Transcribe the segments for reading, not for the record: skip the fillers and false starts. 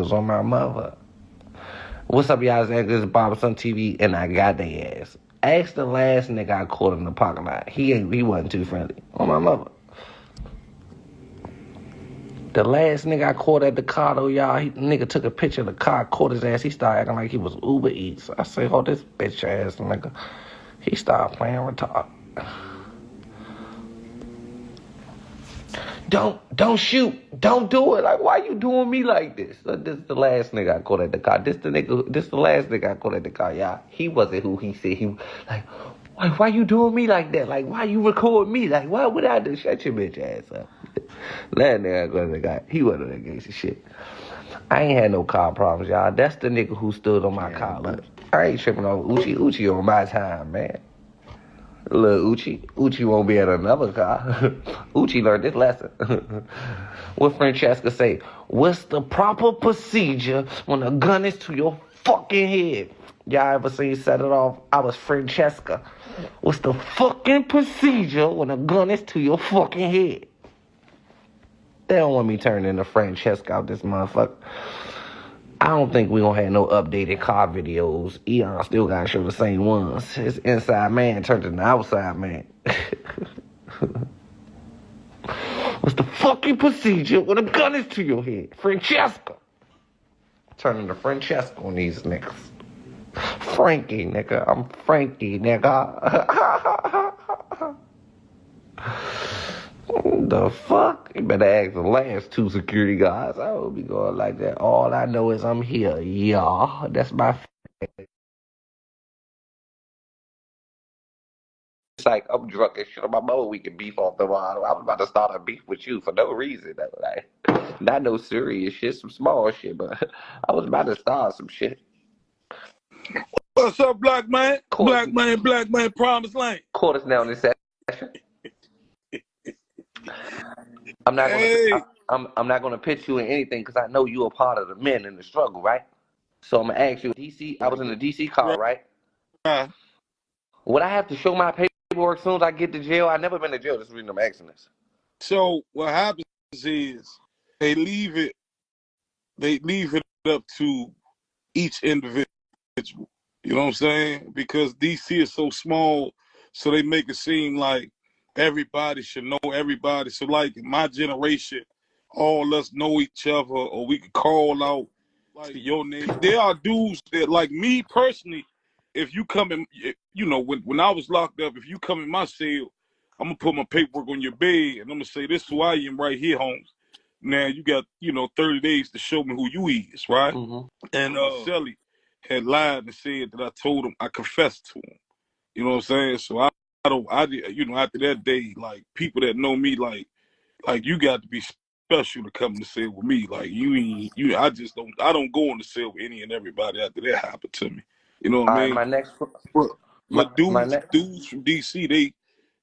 on my mother. What's up, y'all? This is Bob on TV, and I got their ass. Ask the last nigga I caught in the parking lot. He wasn't too friendly. On my mother. The last nigga I caught at the car, though, y'all, nigga took a picture of the car, caught his ass. He started acting like he was Uber Eats. I say, oh, this bitch ass nigga. He started playing retard. Don't shoot. Don't do it. Like, why you doing me like this? This is the last nigga I caught at the car. This the last nigga I caught at the car, y'all. He wasn't who he said he was. Like, why you doing me like that? Like, why you recording me? Like, why would I do? Shut your bitch ass up. Last nigga I caught at the car, he wasn't that gangsta shit. I ain't had no car problems, y'all. That's the nigga who stood on my car. Look, I ain't tripping on Uchi on my time, man. Look, Uchi won't be at another car. Uchi learned this lesson. What Francesca say? What's the proper procedure when a gun is to your fucking head? Y'all ever seen Set It Off? I was Francesca. What's the fucking procedure when a gun is to your fucking head? They don't want me turning into Francesca out this motherfucker. I don't think we gonna have no updated car videos. Eon still gotta show the same ones. His inside man turned into outside man. What's the fucking procedure when a gun is to your head? Francesca. Turning to Francesca on these niggas. Frankie, nigga. I'm Frankie, nigga. The fuck? You better ask the last two security guards. I won't be going like that. All I know is I'm here, y'all. That's my. It's like I'm drunk and shit on my mother. We can beef off the wall. I was about to start a beef with you for no reason. Like, not no serious shit, some small shit, but I was about to start some shit. What's up, black man? Black man, promised land. Caught us now in this session. I'm not gonna. I'm not gonna pitch you in anything because I know you're a part of the men in the struggle, right? So I'm gonna ask you. DC. I was in the DC car, right? Would I have to show my paperwork as soon as I get to jail? I've never been to jail. That's the reason I'm asking this. So what happens is they leave it up to each individual. You know what I'm saying? Because DC is so small, so they make it seem like everybody should know everybody. So like in my generation, all us know each other, or we could call out like your name. There are dudes that, like me personally, if you come in, you know, when I was locked up, if you come in my cell, I'm gonna put my paperwork on your bed and I'm gonna say, this is who I am right here, Holmes. Now you got, 30 days to show me who you is, right? Mm-hmm. And Shelly had lied and said that I told him, I confessed to him. You know what I'm saying? So I after that day, like people that know me, like you got to be special to come to cell with me. Like I don't go in the cell with any and everybody after that happened to me. You know what I mean? My next. But dudes from DC,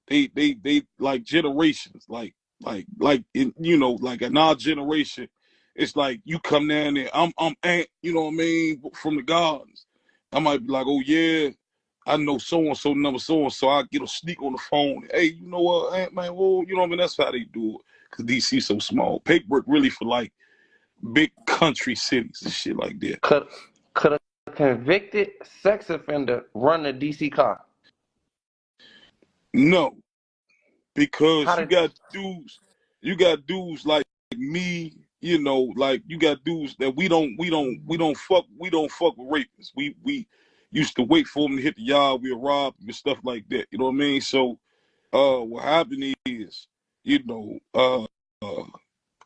they like generations, like in, like in our generation, it's like you come down there, I'm Ant, you know what I mean, from the gardens. I might be like, oh yeah, I know so and so number so and so. I get a sneak on the phone. Hey, you know what, Ant, man? Well, you know what I mean. That's how they do it. Cause DC so small. Paperwork really for like big country cities and shit like that. Could a convicted sex offender run a DC car? No, because you got dudes like me, like you got dudes that we don't fuck with rapists. We used to wait for them to hit the yard, we'll rob them and stuff like that. You know what I mean? So what happened is, a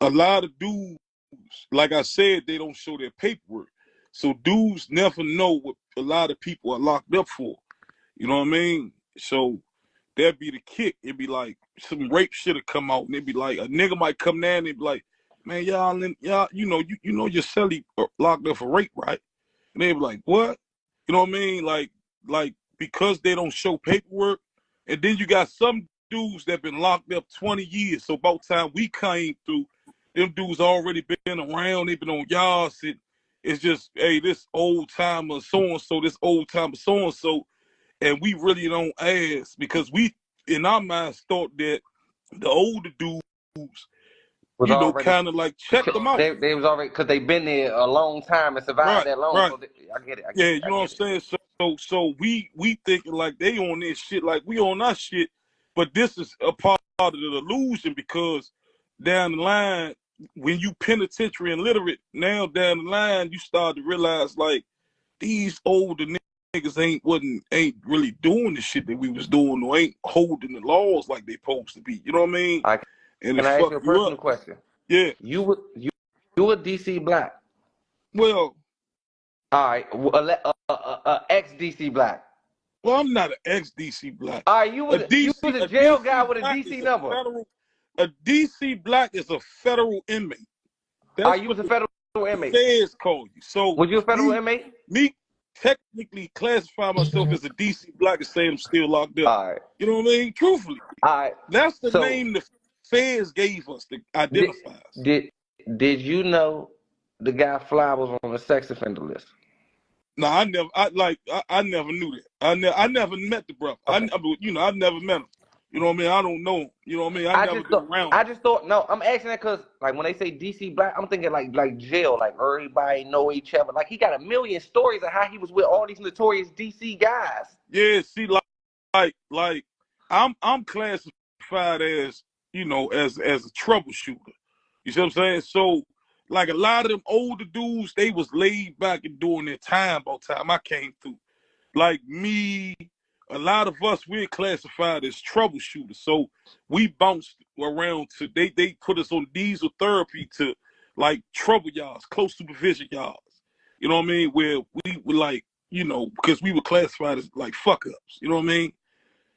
lot of dudes, like I said, they don't show their paperwork. So dudes never know what a lot of people are locked up for. You know what I mean? So that'd be the kick. It'd be like some rape shit have come out, and it'd be like a nigga might come down and be like, man, y'all, you know your celly locked up for rape, right? And they'd be like, what? You know what I mean? Like because they don't show paperwork, and then you got some dudes that been locked up 20 years. So about time we came through, them dudes already been around. They've been on y'all. It's just, hey, this old timer so and so, this old timer so and so. And we really don't ask because we, in our minds, thought that the older dudes, Was already kind of like check them out. they was already because they've been there a long time and survived Right, that long. right. So I get it. I get Yeah, it. you I know what I'm get it. saying? So we thinking like they on this shit, like we on our shit, but this is a part of the illusion because down the line, when you penitentiary and literate, now down the line you start to realize like these older niggas ain't really doing the shit that we was doing or ain't holding the laws like they supposed to be. You know what I mean? I, And it can I ask fuck you a you personal up. question? Yeah. You a DC Black? Well, All right, ex DC Black. I'm not an ex-DC Black. All right, you was a A jail guy DC with a Black DC is number. a DC Black is a federal inmate. All That's right, you what was a the federal inmate. feds call you. So Was you a federal me, inmate? me technically classify myself as a DC Black and say I'm still locked up. All right, You know what I mean? Truthfully, all right. that's the So name the feds gave us to did identify us. did did you know the guy Fly was on the sex offender list? No, I never knew that. I never met the brother. Okay. I never met him. You know what I mean? I don't know him. You know what I mean? I I never just been thought around I him. just thought no, I'm asking that because like when they say DC Black, I'm thinking like jail, like everybody know each other. Like he got a million stories of how he was with all these notorious DC guys. Yeah, see, like I'm classified as as a troubleshooter. You see what I'm saying? So like a lot of them older dudes, they was laid back and doing their time by the time I came through. Like me, a lot of us we're classified as troubleshooters. So we bounced around to they put us on diesel therapy to like trouble yards, close supervision yards. You know what I mean? Where we were like, because we were classified as like fuck ups. You know what I mean?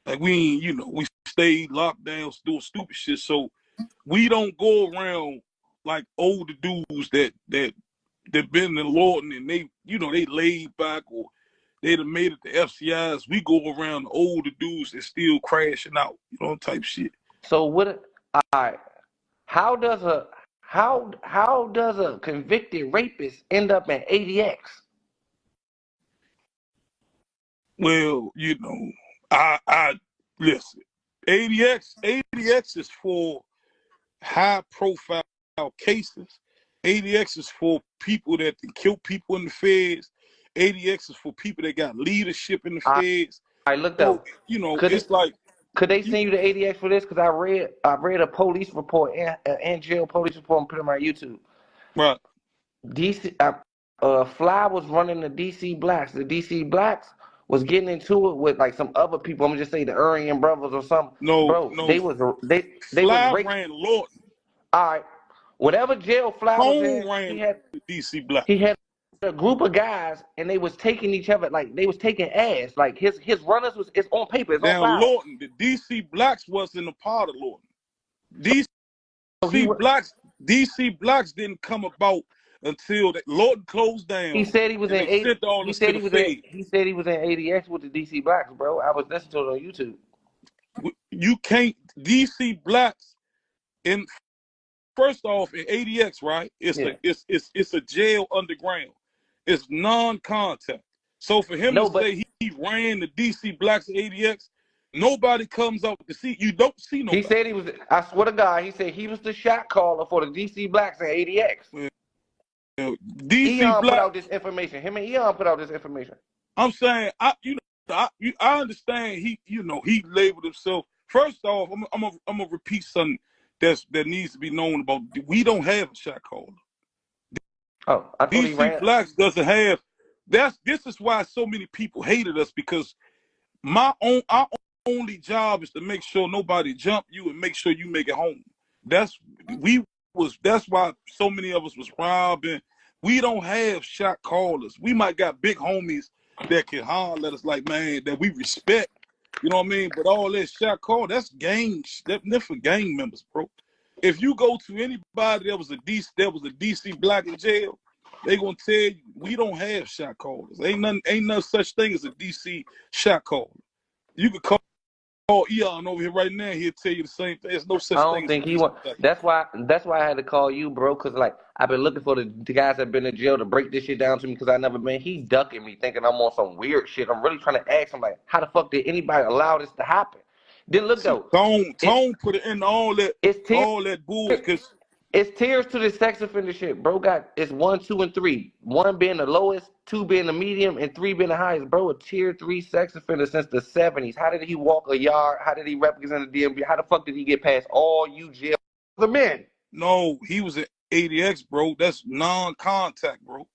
Like we stayed locked down doing stupid shit. So we don't go around like older dudes that been in the Lord and they laid back or they done made it to FCIs. We go around the older dudes that still crashing out, type shit. So what? All right, how does a how does a convicted rapist end up in ADX? Well, I listen. ADX is for high profile cases. ADX is for people that kill people in the feds. ADX is for people that got leadership in the feds. I look So, though. Could it's it, like could they you send you to ADX for this? Because I read a police report and jail police report and put it on my YouTube. right. DC Fly was running the DC Blacks. The DC Blacks was getting into it with like some other people. I'm gonna just say the Aryan brothers or something. No, Bro, no. they was Fly rape. ran Lawton. All right, whatever jail Fly was Tone in, ran the DC Black. he had a group of guys and they was taking each other like they was taking ass. Like his runners was it's on paper, it's on Down file. Lawton, the DC Blacks wasn't a part of Lawton. So he DC Blacks didn't come about until that Lawton closed he down said he was and in they eight. sent all He this to said the he was in. feds. He said he was in ADX with the DC Blacks, bro. I was listening to it on YouTube. You can't DC Blacks in first off in ADX, right? Yeah. It's a jail underground. It's non-contact. So for him to No, but say he ran the DC Blacks at ADX, nobody comes out to see. You don't see he nobody. said he was. I swear to God, he said he was the shot caller for the DC Blacks and ADX. DC Eon put Black. out this information. Him and Eon put out this information. I'm saying, I understand he labeled himself. First off, I'm gonna repeat something that needs to be known about. We don't have a shot caller. Oh, I thought he DC ran. Blacks doesn't have. This is why so many people hated us because our only job is to make sure nobody jump you and make sure you make it home. That's that's why so many of us was robbing. We don't have shot callers. We might got big homies that can holler at us like, man, that we respect. You know what I mean? But all that shot call, that's gangs. That's for gang members, bro. If you go to anybody that was a DC Black in jail, they gonna tell you we don't have shot callers. Ain't no such thing as a DC shot caller. You could call Eon over here right now. He'll tell you the same thing. There's no I such thing don't as a think he DC want. Black. That's why I had to call you, bro. Cause like I've been looking for the guys that been in jail to break this shit down to me. Cause I never been. He ducking me, thinking I'm on some weird shit. I'm really trying to ask him like, how the fuck did anybody allow this to happen? Then look See, though, it's Tone put it in all it's that bullshit. Cause It's tiers to this sex offender shit, bro. It's 1, 2, and 3. 1 being the lowest, 2 being the medium, and 3 being the highest. Bro, a tier 3 sex offender since the 70s. How did he walk a yard? How did he represent the DMV? How the fuck did he get past all you jail the men? No, he was at ADX, bro. That's non-contact, bro.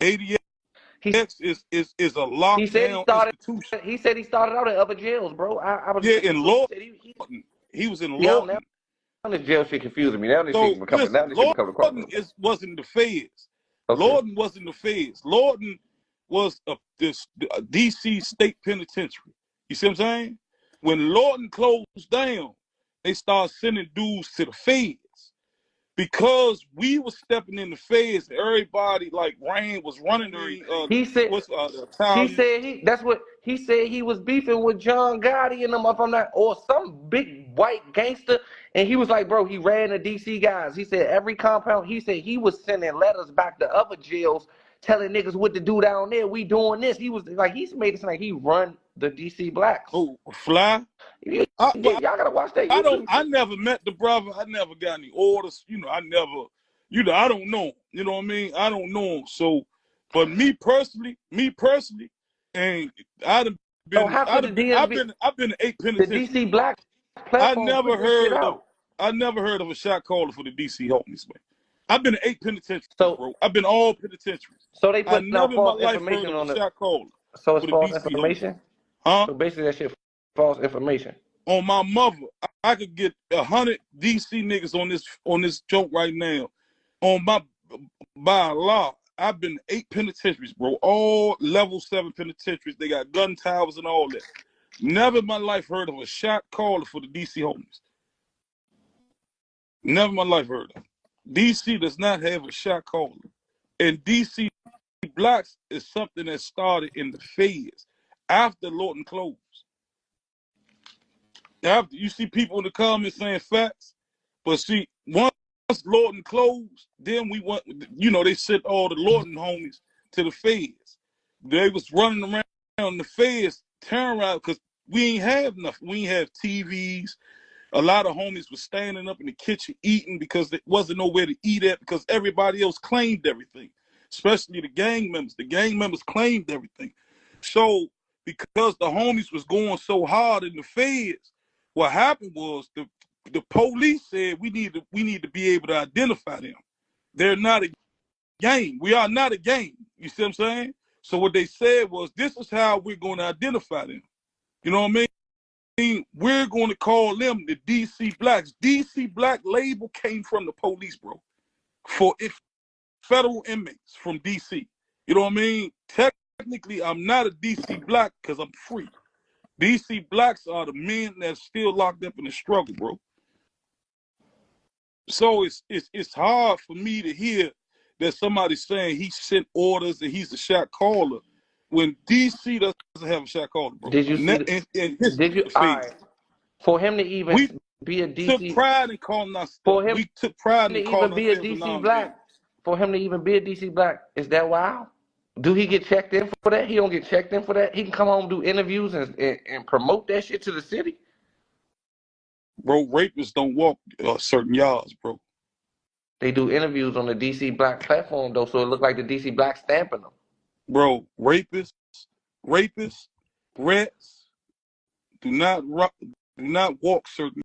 ADX He is a he said he lockdown started. institution. He said he started out in upper jails, bro. I was Yeah, listening in to him. He Lawton. said He was in yeah. Now Lawton. this jail shit confusing me. Now this shit So becoming. listen, Now this shit becoming Lawton crossroads. wasn't the feds. Okay. Lawton wasn't the feds. Lawton was a DC state penitentiary. You see what I'm saying? When Lawton closed down, they started sending dudes to the feds. Because we was stepping in the feds, everybody like Rain was running He said the Italians. that's what he said. He was beefing with John Gotti and them, if I'm not, or some big white gangster. And he was like, bro, he ran the DC guys. He said every compound. He said he was sending letters back to other jails telling niggas what to do down there. We doing this. He was like, he's made it sound like he run the DC blacks. Oh, Fly. Yeah, But y'all gotta watch that I YouTube. I never met the brother. I never got any orders. I never, I don't know him. You know what I mean? I don't know him. So, but me personally, and So how could the DMV, I've been to 8 the penitentiaries. DC black I platform put this shit out? never heard of a shot caller for the DC homies, man. I've been to 8 penitentiaries, So bro. I've been all penitentiaries. so they I putting out never in my false life heard information of on a the. shot caller So for it's the false DC homies. information. Huh? So basically, that shit false information. On my mother, I could get 100 DC niggas on this joke right now. By law, I've been to 8 penitentiaries, bro. All level 7 penitentiaries. They got gun towers and all that. Never in my life heard of a shot caller for the DC homies. Never in my life heard of. DC does not have a shot caller. And DC blocks is something that started in the feds after Lawton closed. After you see people in the comments saying facts, but see, once Lawton closed, then we went, they sent all the Lawton homies to the feds. They was running around the feds, tearing around, because we ain't have nothing. We ain't have TVs. A lot of homies was standing up in the kitchen eating because there wasn't nowhere to eat at because everybody else claimed everything, especially the gang members. The gang members claimed everything. So because the homies was going so hard in the feds, what happened was the police said we need to be able to identify them. They're not a gang. We are not a gang. You see what I'm saying? So what they said was, this is how we're going to identify them. You know what I mean? We're going to call them the DC Blacks. DC Black label came from the police, bro. For federal inmates from DC. You know what I mean? Technically, I'm not a DC Black because I'm free. DC Blacks are the men that's still locked up in the struggle, bro. So it's hard for me to hear that somebody's saying he sent orders and he's a shot caller when DC doesn't have a shot caller, bro. Did you see? Did you? All right. For him to even We be a took DC, pride in calling ourselves. for him We took pride to in calling even be a ourselves a DC non-gang. black, for him to even be a DC black, is that wild? Do he get checked in for that? He don't get checked in for that. He can come home, do interviews, and promote that shit to the city. Bro, rapists don't walk certain yards, bro. They do interviews on the DC Black platform though, so it look like the DC Black stamping them. Bro, rapists, rats do not walk certain